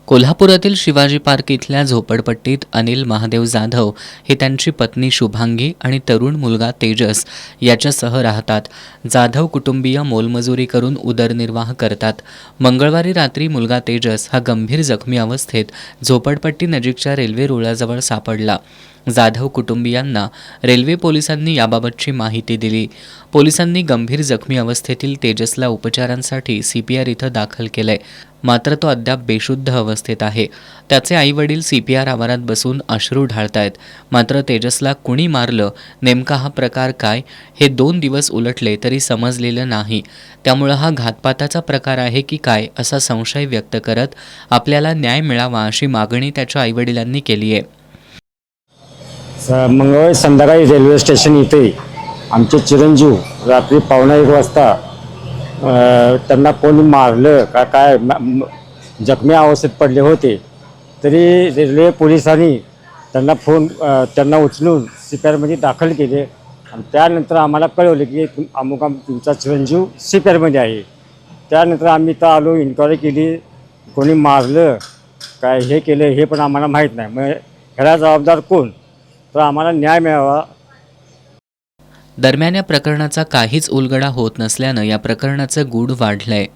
कोल्हापुरातील शिवाजी पार्क इथल्या झोपडपट्टीत अनिल महादेव जाधव हे त्यांची पत्नी शुभांगी आणि तरुण मुलगा तेजस याच्यासह राहतात. जाधव कुटुंबीय मोलमजुरी करून उदरनिर्वाह करतात. मंगळवारी रात्री मुलगा तेजस हा गंभीर जखमी अवस्थेत झोपडपट्टी नजीकच्या रेल्वे रुळाजवळ सापडला. जाधव कुटुंबियांना रेल्वे पोलिसांनी याबाबतची माहिती दिली. पोलिसांनी गंभीर जखमी अवस्थेतील तेजसला उपचारांसाठी CPR इथं दाखल केलंय. मात्र तो अद्याप बेशुद्ध अवस्थेत आहे. त्याचे आईवडील CPR आवारात बसून अश्रू ढाळतायत. मात्र तेजसला कुणी मारलं, नेमका हा प्रकार काय, हे 2 दिवस उलटले तरी समजलेलं नाही. त्यामुळं हा घातपाताचा प्रकार आहे की काय असा संशय व्यक्त करत आपल्याला न्याय मिळावा अशी मागणी त्याच्या आईवडिलांनी केली आहे. मंगळवारी संध्याकाळी रेल्वे स्टेशन इथे आमचे चिरंजीव रात्री 1:15 वाजता त्यांना कोणी मारलं का काय जखमी अवस्थेत पडले होते. तरी रेल्वे पोलिसांनी त्यांना उचलून CPRमध्ये दाखल केले आणि त्यानंतर आम्हाला कळवले की तुमचा चिरंजीव CPRमध्ये आहे. त्यानंतर आम्ही इथं आलो, इन्क्वायरी केली, कोणी मारलं काय हे केलं हे पण आम्हाला माहीत नाही. मग ह्याला जबाबदार कोण, तर आम्हाला न्याय मिळावा. दरम्यान या प्रकरणाचा काहीच उलगडा होत नसल्यानं या प्रकरणाचं गूढ वाढलंय.